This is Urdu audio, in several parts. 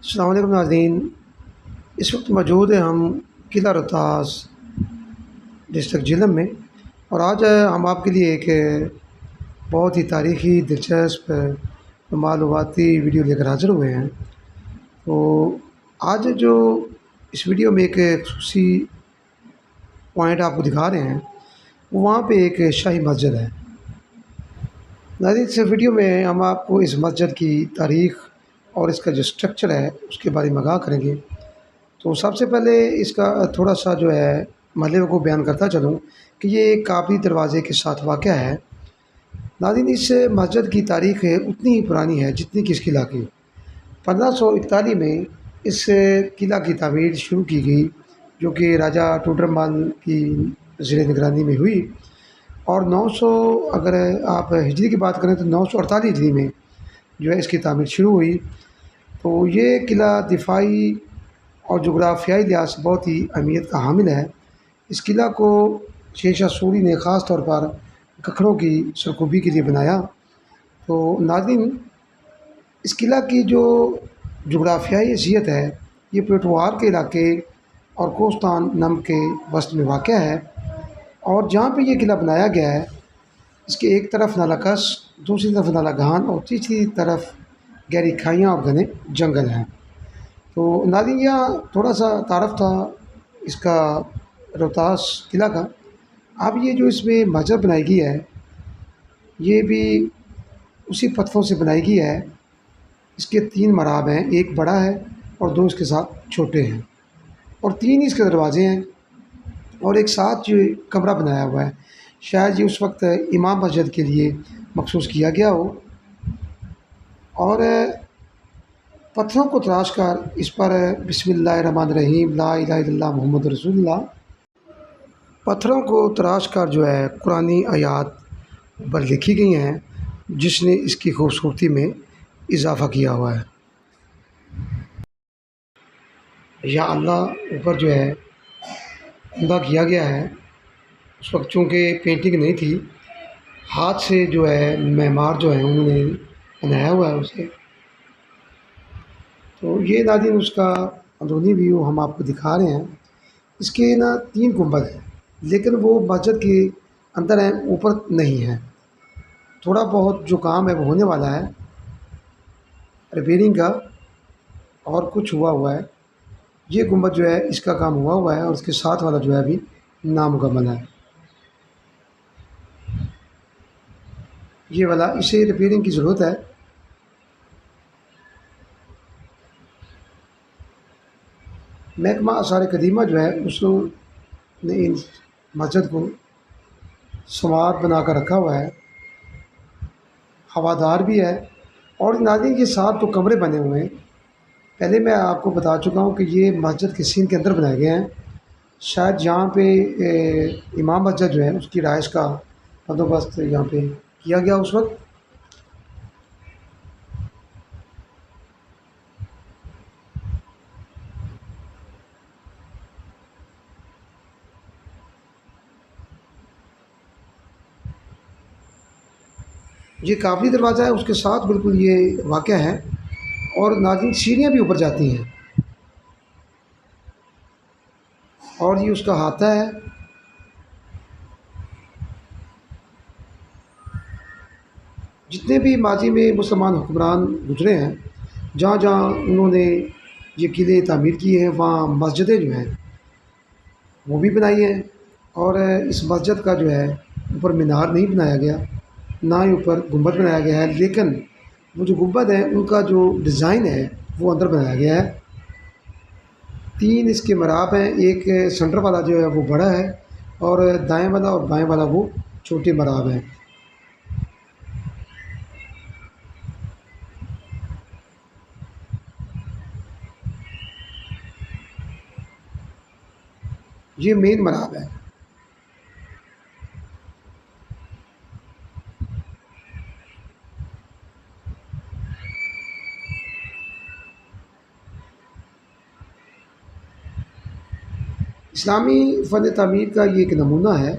السلام علیکم ناظرین، اس وقت موجود ہیں ہم قلعہ روہتاس ڈسٹرکٹ جہلم میں، اور آج ہم آپ کے لیے ایک بہت ہی تاریخی دلچسپ معلوماتی ویڈیو لے کر حاضر ہوئے ہیں۔ تو آج جو اس ویڈیو میں ایک خصوصی پوائنٹ آپ کو دکھا رہے ہیں، وہ وہاں پہ ایک شاہی مسجد ہے۔ ناظرین، اس ویڈیو میں ہم آپ کو اس مسجد کی تاریخ اور اس کا جو اسٹرکچر ہے اس کے بارے میں آگاہ کریں گے۔ تو سب سے پہلے اس کا تھوڑا سا جو ہے مرحلے کو بیان کرتا چلوں کہ یہ ایک کعبی دروازے کے ساتھ واقع ہے۔ ناظرین، اس مسجد کی تاریخ اتنی ہی پرانی ہے جتنی کہ اس قلعہ کی۔ 1541 میں اس قلعہ کی تعمیر شروع کی گئی، جو کہ راجہ ٹوڈرمل کی زیر نگرانی میں ہوئی، اور 900 اگر آپ ہجری کی بات کریں تو 948 ہجری میں جو ہے اس کی تعمیر شروع ہوئی۔ تو یہ قلعہ دفاعی اور جغرافیائی لحاظ سے بہت ہی اہمیت کا حامل ہے۔ اس قلعہ کو شہنشاہ سوری نے خاص طور پر ککڑوں کی سرکوبی کے لیے بنایا۔ تو ناظرین، اس قلعہ کی جو جغرافیائی حیثیت ہے، یہ پیٹوار کے علاقے اور کوستان نم کے وسط میں واقع ہے، اور جہاں پہ یہ قلعہ بنایا گیا ہے اس کے ایک طرف نالہ کش، دوسری طرف نالہ گہان اور تیسری طرف گہری کھائیاں اور گھنے جنگل ہیں۔ تو ناظرین، یہاں تھوڑا سا تعارف تھا اس کا روہتاس قلعہ کا۔ اب یہ جو اس میں مسجد بنائی گئی ہے، یہ بھی اسی پتھروں سے بنائی گئی ہے۔ اس کے 3 محراب ہیں، ایک بڑا ہے اور 2 اس کے ساتھ چھوٹے ہیں، اور 3 اس کے دروازے ہیں، اور ایک ساتھ جو کمرہ بنایا ہوا ہے، شاید یہ اس وقت امام مسجد کے لیے مخصوص کیا گیا ہو۔ اور پتھروں کو تراش کر اس پر بسم اللہ الرحمن الرحیم لا الہ الا اللہ محمد رسول اللہ، پتھروں کو تراش کر جو ہے قرآنی آیات پر لکھی گئی ہیں، جس نے اس کی خوبصورتی میں اضافہ کیا ہوا ہے۔ یا اللہ اوپر جو ہے عمدہ کیا گیا ہے۔ اس وقت چونکہ پینٹنگ نہیں تھی، ہاتھ سے جو ہے معمار جو ہے انہوں نے بنایا ہوا ہے اسے۔ تو یہ ناظرین اس کا اندرونی ویو ہم آپ کو دکھا رہے ہیں۔ اس کے نا 3 گنبد ہیں، لیکن وہ مسجد کے اندر ہیں، اوپر نہیں ہیں۔ تھوڑا بہت جو کام ہے وہ ہونے والا ہے ریپیئرنگ کا، اور کچھ ہوا ہے۔ یہ گنبد جو ہے اس کا کام ہوا ہے، اور اس کے ساتھ والا جو ہے ابھی نامکمل ہے۔ یہ والا اسے ریپیئرنگ کی ضرورت ہے۔ محکمہ آثار قدیمہ جو ہے اس نے ان مسجد کو سنوار بنا کر رکھا ہوا ہے، ہوادار بھی ہے۔ اور ناظرین، یہ 7 تو کمرے بنے ہوئے ہیں۔ پہلے میں آپ کو بتا چکا ہوں کہ یہ مسجد کے سین کے اندر بنائے گئے ہیں۔ شاید یہاں پہ امام مسجد جو ہے اس کی رہائش کا بندوبست یہاں پہ کیا گیا اس وقت۔ یہ کابلی دروازہ ہے، اس کے ساتھ بالکل یہ واقع ہے، اور ناظرین سیڑھیاں بھی اوپر جاتی ہیں، اور یہ اس کا ہاتھہ ہے۔ جتنے بھی ماضی میں مسلمان حکمران گزرے ہیں، جہاں جہاں انہوں نے یہ قلعے تعمیر کیے ہیں، وہاں مسجدیں جو ہیں وہ بھی بنائی ہیں۔ اور اس مسجد کا جو ہے اوپر مینار نہیں بنایا گیا، نہ ہی اوپر گنبد بنایا گیا ہے، لیکن وہ جو گنبد ہیں ان کا جو ڈیزائن ہے وہ اندر بنایا گیا ہے۔ 3 اس کے محراب ہیں، ایک سینٹر والا جو ہے وہ بڑا ہے، اور دائیں والا اور بائیں والا وہ چھوٹے محراب ہیں۔ یہ مین محراب ہے۔ اسلامی فن تعمیر کا یہ ایک نمونہ ہے۔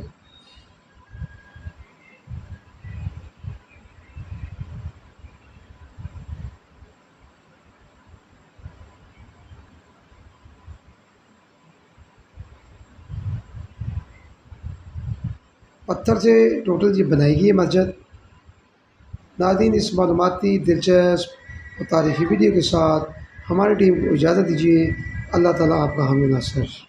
پتھر سے ٹوٹل یہ بنائی گئی ہے مسجد۔ ناظرین، اس معلوماتی دلچسپ اور تاریخی ویڈیو کے ساتھ ہماری ٹیم کو اجازت دیجیے۔ اللہ تعالیٰ آپ کا حامی ناصر۔